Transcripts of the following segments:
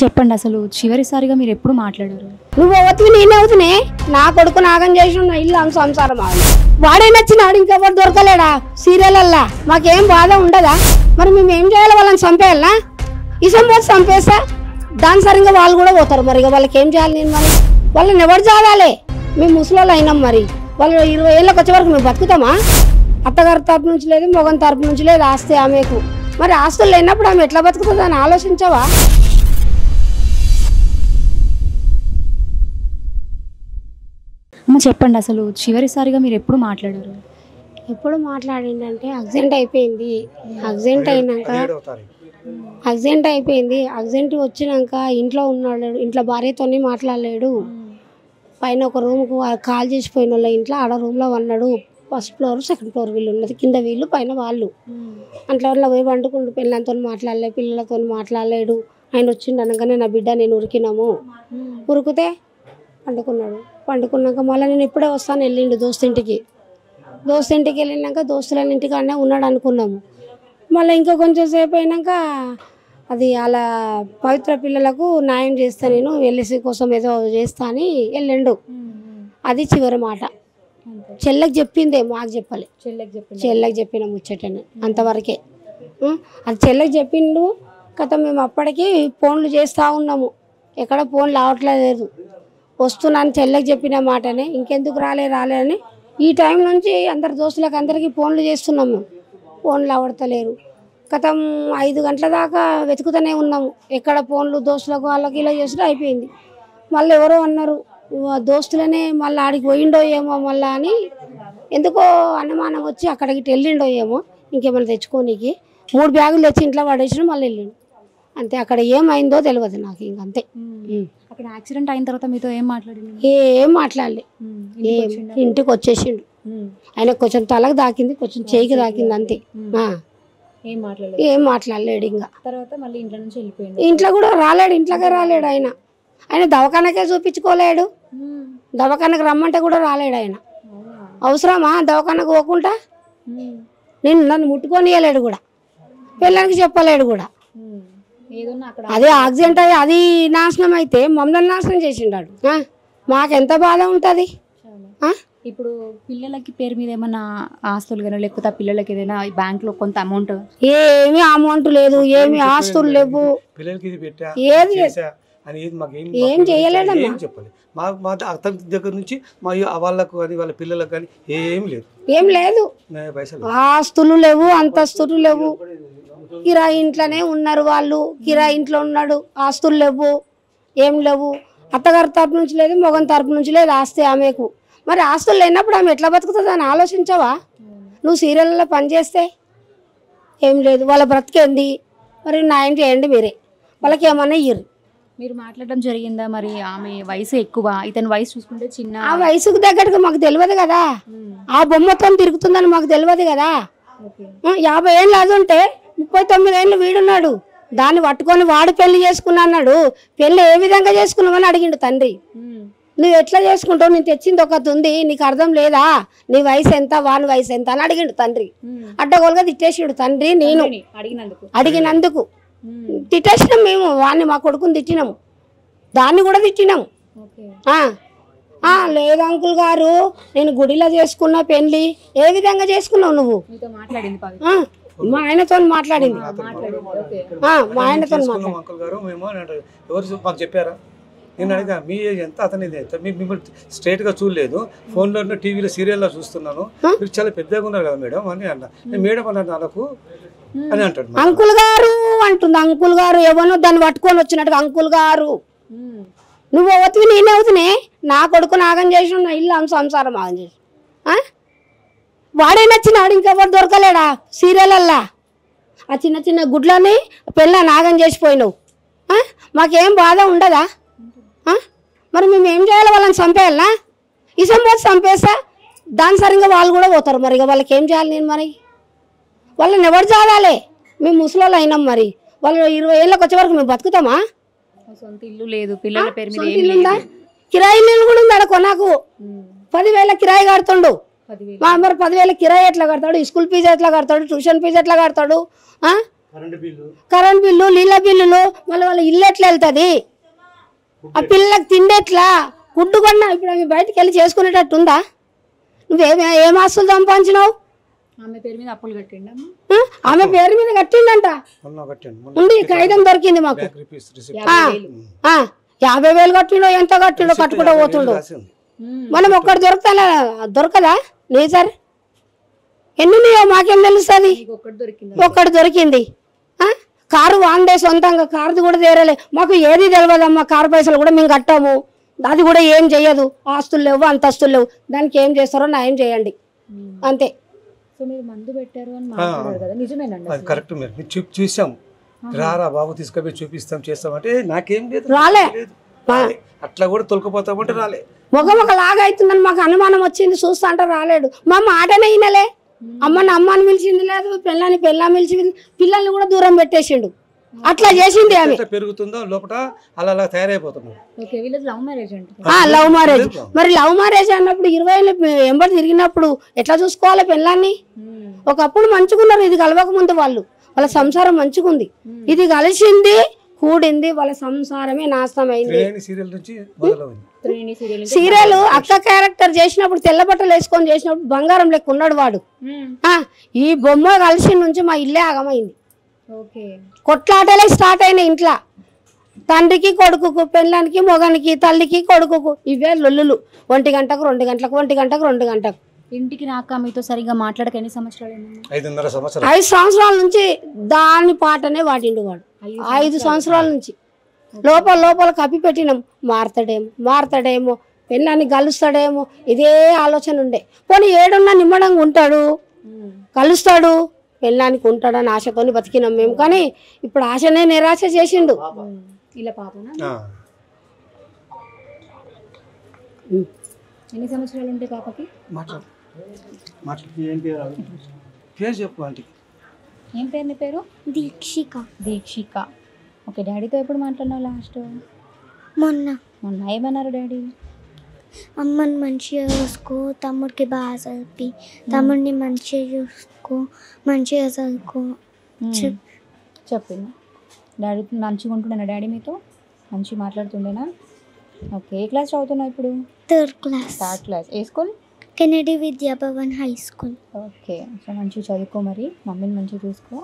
చెప్పండి అసలు చివరిసారిగా మీరు ఎప్పుడు మాట్లాడారు? నువ్వు అవుతుంది నేనే అవుతునే. నా కొడుకు నాగం చేసి ఉన్న ఇల్లు సంసారం వాడే నచ్చినాడు, ఇంకెవరు దొరకలేడా సీరియలల్లా? మాకేం బాధ ఉండదా? మరి మేము ఏం చేయాలి? వాళ్ళని చంపేయాలనా? ఇసం పోతే చంపేస్తా దాని సరిగ్గా వాళ్ళు కూడా పోతారు. మరి వాళ్ళకి ఏం చేయాలి నేను? మరి వాళ్ళని ఎవరు చాలాలి? మేము ముసలోళ్ళు అయినాం. మరి వాళ్ళు 20 ఏళ్ళకి వచ్చే వరకు మేము బతుకుతామా? అత్తగారి తరపు నుంచి లేదు, మొగన్ తరపు నుంచి లేదు ఆస్తి ఆమెకు. మరి ఆస్తులు లేనప్పుడు ఆమె ఎట్లా బతుకుతుంది అని ఆలోచించవా? చెప్పండి అసలు చివరిసారిగా మీరు ఎప్పుడు మాట్లాడారు? ఎప్పుడు మాట్లాడిందంటే యాక్సిడెంట్ అయిపోయింది. యాక్సిడెంట్ యాక్సిడెంట్ వచ్చినాక ఇంట్లో ఉన్నాడు. ఇంట్లో భార్యతోనే మాట్లాడలేడు. పైన ఒక రూమ్కు కాల్ చేసిపోయిన వాళ్ళ ఇంట్లో ఆడ రూమ్లో ఉన్నాడు. ఫస్ట్ ఫ్లోర్ సెకండ్ ఫ్లోర్ వీళ్ళు ఉన్నది, కింద వీళ్ళు పైన వాళ్ళు. అట్లా వాళ్ళ పోయి వండుకుంటూ పిల్లలతో మాట్లాడలేదు, పిల్లలతో మాట్లాడలేడు. ఆయన వచ్చిండు అనగానే నా బిడ్డ నేను ఉరికినాము. ఉరికితే పండుకున్నాక మళ్ళీ నేను ఇప్పుడే వస్తాను వెళ్ళిండు దోస్తుంటికి వెళ్ళినాక దోస్తుల ఇంటికి అనే ఉన్నాడు అనుకున్నాము. మళ్ళీ ఇంకా కొంచెం సేపు అయినాక అది అలా పవిత్ర పిల్లలకు న్యాయం చేస్తా, నేను ఎల్ఐసి కోసం ఏదో చేస్తా అని వెళ్ళిండు. అది చివరి మాట. చెల్లెకి చెప్పిందే, మాకు చెప్పలే. చెల్లెకి చెప్పిన ముచ్చటని అంతవరకే. అది చెల్లెకి చెప్పిండు కదా. మేము అప్పటికి ఫోన్లు చేస్తూ ఉన్నాము, ఎక్కడ ఫోన్లు రావట్లేదు. వస్తున్నాను చెల్లెకి చెప్పిన మాటనే, ఇంకెందుకు రాలే అని ఈ టైం నుంచి అందరి దోస్తులకు అందరికీ ఫోన్లు చేస్తున్నాము. ఫోన్లు అవడతలేరు. గతం 5 గంటల దాకా వెతుకుతూనే ఉన్నాము. ఎక్కడ ఫోన్లు దోస్తులకు వాళ్ళకి ఇలా చేస్తే అయిపోయింది. మళ్ళీ ఎవరో అన్నారు దోస్తులనే మళ్ళీ ఆడికి పోయిండో ఏమో మళ్ళీ అని ఎందుకో అనుమానం వచ్చి అక్కడికి వెళ్ళిండో ఏమో ఇంకేమైనా తెచ్చుకోనికి 3 బ్యాగులు తెచ్చి ఇంట్లో పడేసిన మళ్ళీ వెళ్ళిండు. అంతే. అక్కడ ఏమైందో తెలియదు నాకు. ఇంకంతే. అక్కడ యాక్సిడెంట్ అయిన తర్వాత మీతో ఏం మాట్లాడింది? ఏం మాట్లాడలే. ఇంటికి వచ్చేసిండు. ఆయన కొంచెం తలకు దాకింది, కొంచెం చేయికి దాకింది, అంతే. ఏం మాట్లాడలేడు. ఇంకా తర్వాత మళ్ళీ ఇంట్లో నుంచి వెళ్ళిపోయింది. ఇంట్లో కూడా రాలేడు, ఇంట్లోకే రాలేడు. ఆయన దవాఖానకే చూపించుకోలేడు. దవాఖానకు రమ్మంటే కూడా రాలేడు. ఆయన అవసరమా దవాఖానకు పోకుండా? నన్ను ముట్టుకొనియలేడు కూడా, పిల్లలకి చెప్పలేడు కూడా. అదే యాక్సిడెంట్ అయ్యి అది నాశనం అయితే మమ్మల్ని నాశనం చేసిండాడు. మాకెంత బాధ ఉంటుంది. ఇప్పుడు పిల్లలకి పేరు మీద ఏమన్నా ఆస్తులు కానీ లేకపోతే ఆ పిల్లలకి ఏదైనా బ్యాంక్ లో కొంత అమౌంట్? ఏమి అమౌంట్ లేదు, ఏమి ఆస్తులు లేవు, ఏది ఏం చేయలేదమ్మా. మా అతని దగ్గర నుంచి మా వాళ్ళకు కానీ వాళ్ళ పిల్లలకు కానీ ఏం లేదు. ఆస్తులు లేవు, అంతస్తులు లేవు. కిరాయి ఇంట్లోనే ఉన్నారు వాళ్ళు. కిరాయి ఇంట్లో ఉన్నాడు, ఆస్తులు లేవు, ఏం లేవు. అత్తగారి తరపు నుంచి లేదు, మొగన్ తరపు నుంచి లేదు ఆస్తి ఆమెకు. మరి ఆస్తులు లేనప్పుడు ఆమె ఎట్లా బతుకుతుంది అని ఆలోచించవా? నువ్వు సీరియల్లో పనిచేస్తే ఏం లేదు, వాళ్ళ బ్రతికేంది. మరి న్యాయం చేయండి మీరే, వాళ్ళకి ఏమన్నా ఇయ్యరు. మీరు మాట్లాడడం జరిగిందా? మరి ఆమె వయసు ఎక్కువ, ఇతని వయసు చూసుకుంటే చిన్న. ఆ వయసుకు దగ్గరకు మాకు తెలియదు కదా, ఆ బొమ్మతో తిరుగుతుందని మాకు తెలియదు కదా. 50 ఏళ్ళు అది ఉంటే 39 ఏళ్ళు వీడున్నాడు. దాన్ని పట్టుకొని వాడు పెళ్లి చేసుకున్నా అన్నాడు. పెళ్లి ఏ విధంగా చేసుకున్నామని అడిగిండు తండ్రి. నువ్వు ఎట్లా చేసుకుంటావు? నేను తెచ్చింది ఒకటి ఉంది, నీకు అర్థం లేదా? నీ వయసు ఎంత, వాని వయసు ఎంత అని అడిగిండు తండ్రి. అడ్డగోలుగా తిట్టేసాడు తండ్రి. నేను అడిగినందుకు తిట్టేసినాం మేము. వాడిని మా కొడుకుని తిట్టినాము, దాన్ని కూడా తిట్టినాము. లేదు అంకుల్ గారు, నేను గుడిలో చేసుకున్న పెళ్లి. ఏ విధంగా చేసుకున్నావు నువ్వు? మా ఆయనతో మాట్లాడింది. మా ఆయనతో చెప్పారా? నేను అడిగా మీ ఏజ్ ఎంత, అతని ఎంత? మిమ్మల్ని స్ట్రైట్గా చూడలేదు, ఫోన్లో టీవీలో సీరియల్లో చూస్తున్నాను, మీరు చాలా పెద్దగా ఉన్నారు కదా మేడం అని అన్నా. మేడం అన్నాడు నాకు అని అంటాడు. అంకుల్ గారు అంటుంది. అంకుల్ గారు ఎవరో దాన్ని పట్టుకొని వచ్చినట్టుగా అంకుల్ గారు. నువ్వు అవుతుంది నేనే అవుతునే. నా కొడుకు నాగం చేసి ఉన్న ఇల్లు సంసారం ఆగం చేసి వాడే నచ్చినాడు, ఇంకెవరు దొరకలేడా సీరియలల్లా? ఆ చిన్న చిన్న గుడ్లని పిల్ల నాగం చేసిపోయినావు. మాకేం బాధ ఉండదా? మరి మేము ఏం చేయాలి? వాళ్ళని చంపేయాలనా? ఇసం పోతే చంపేస్తా దాని సరిగ్గా వాళ్ళు కూడా పోతారు. మరి వాళ్ళకి ఏం చేయాలి నేను? మరి వాళ్ళని ఎవరు చాలాలి? మేము ముసలోళ్ళు అయినాం. మరి వాళ్ళు 20 ఏళ్ళకి వచ్చే వరకు మేము బతుకుతామా? సొంత ఇల్లు లేదు, పిల్లల పేరు మీద ఇల్లు ఉందా? కిరాయి ఇల్లు కూడా ఉంది. అక్కడ నాకు 10,000 కిరాయి కడుతుండు. మరి 10,000 కిరాయి ఎట్లా కడతాడు? స్కూల్ ఫీజు ఎట్లా కడతాడు? ట్యూషన్ ఫీజు ఎట్లా కడతాడు? కరెంట్ బిల్లు, నీళ్ళ బిల్లులు, మళ్ళీ వాళ్ళ ఇల్లు ఎట్లా వెళ్తుంది, ఆ పిల్లలకు తిండి ఎట్లా, ఫుడ్ కొన్నా ఇప్పుడు ఆమె బయటకు వెళ్ళి చేసుకునేటట్టు ఉందా? ఏం ఆస్తులు సంపాదించినావు? ఆమె పేరు మీద అప్పులు కట్టిండమ్మా. ఆమె పేరు మీద కట్టిండంట. ఉండి కాగితం దొరికింది మాకు. 50,000 కట్టిండో ఎంత కట్టిండో కట్టుకుంటూ పోతుండో. మనం ఒక్కటి దొరకదా? లేదు సార్, ఎన్ని మాకేం తెలుస్తుంది? ఒక్కటి దొరికింది. కారు వాండే సొంతంగా, కారుది కూడా తీరలే. మాకు ఏది తెలియదమ్మా, కారు పైసలు కూడా మేము కట్టాము, అది కూడా ఏం చెయ్యదు. ఆస్తులు లేవు, అంతస్తులు లేవు, దానికి ఏం చేస్తారో న్యాయం చేయండి అంతే. సో మీరు మందు పెట్టారు అని మాట్లాడారు కదా, నిజమేనండి? అది కరెక్ట్. మీరు చూసాం, రారా బాబు తీసుకుపోయి చూపిస్తాం చేస్తాం అంటే నాకేం లేదు, రాలే. అట్లా కూడా తొలకపోతామంటే రాలే. ముఖం ఒకలాగా అవుతుందని మాకు అనుమానం వచ్చింది, చూస్తా అంటే రాలేడు. మా మాటనే వినలే. అమ్మని అమ్మని పిలిచింది లేదు, పిల్లని పిలిచింది, పిల్లల్ని కూడా దూరం పెట్టేసిండు. అట్లా చేసింది ఆమె. పెరుగుతుందో లోపల అలా తయారైపోతున్నాం. Love marriage. మరి లవ్ మ్యారేజ్ అన్నప్పుడు 20 ఏళ్ళు ఎంబడి తిరిగినప్పుడు ఎట్లా చూసుకోవాలి పిల్లాన్ని? ఒకప్పుడు మంచుకున్నారు, ఇది కలవక ముందు వాళ్ళ సంసారం మంచుకుంది, ఇది కలిసింది, కూడింది, వాళ్ళ సంసారమే నాశనం అయింది. సీరియల్ అక్క క్యారెక్టర్ చేసినప్పుడు తెల్ల బట్టలు వేసుకొని చేసినప్పుడు బంగారం లెక్క ఉన్నాడు వాడు. ఈ బొమ్మ కలిసి నుంచి మా ఇల్లే ఆగమైంది. కొట్లాటలే స్టార్ట్ అయినాయి ఇంట్లో. తండ్రికి కొడుకుకు, పెళ్ళానికి మొగానికి, తల్లికి కొడుకుకు, ఇవే లొల్లులు. 1 గంటకు 2 గంటలకు, 1 గంటకు 2 గంటకు. ఇంటికి రాక మీతో సరిగా మాట్లాడక ఎన్ని సంవత్సరాలు? 5.5 సంవత్సరాలు. 5 సంవత్సరాల నుంచి దాని పాటనే వాటిండు వాడు. 5 సంవత్సరాల నుంచి లోపల కప్పి పెట్టినాం. మారతాడేమో, పెళ్ళాన్ని కలుస్తాడేమో, ఇదే ఆలోచన ఉండే. పోనీ ఏడున్నా నిమ్మడంగా ఉంటాడు, కలుస్తాడు, పెళ్ళానికి ఉంటాడని ఆశతోని బతికినాం మేము. కానీ ఇప్పుడు ఆశనే నిరాశ చేసిండు. ఇలా పాపనా? ఎన్ని సంవత్సరాలు ఉంటాయి పాపకి? పేరు చెప్పు ఆంటీ. ఏం పేరు నీ పేరు? దీక్షిక. ఓకే. డాడీతో ఎప్పుడు మాట్లాడినావు లాస్ట్? మొన్న. ఏమన్నారు డాడీ? అమ్మని మంచిగా చూసుకో, తమ్ముడికి బాగా చదివి, తమ్ముడిని మంచిగా చూసుకో, మంచిగా చదువుకో చెప్పింది. డాడీ మంచిగా ఉంటుండేనా? డాడీ మీతో మంచిగా మాట్లాడుతుండేనా? ఓకే. ఏ క్లాస్ చదువుతున్నావు ఇప్పుడు? Third class. ఏ school? Kennedy Vidyabhavan high school. Okay. So మంచిగా చదువుకో, మరి మమ్మీని మంచిగా చూసుకో,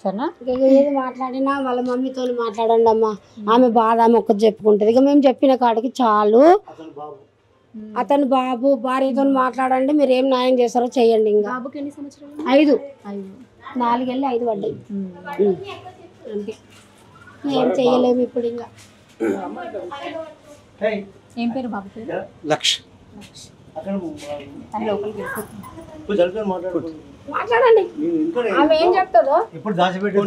సరేనా? ఏది మాట్లాడినా వాళ్ళ మమ్మీతో మాట్లాడండి అమ్మా. ఆమె బాధ ఆమె ఒక్కటి చెప్పుకుంటుంది. ఇక మేము చెప్పిన కాడికి చాలు. అతను బాబు భార్యతో మాట్లాడండి, మీరు ఏం న్యాయం చేస్తారో చెయ్యండి. ఇంకా బాబుకి ఎన్ని సంవత్సరాలు? 5. 4 వెళ్ళి 5 పడ్డాయి అంతే. ఏం చెయ్యలేము ఇప్పుడు. ఇంకా ఏం పేరు బాబు పేరు? లక్ష్. మాట్లాడండి. ఆమె ఏం చెప్తుందో ఇప్పుడు దాచిపెట్టి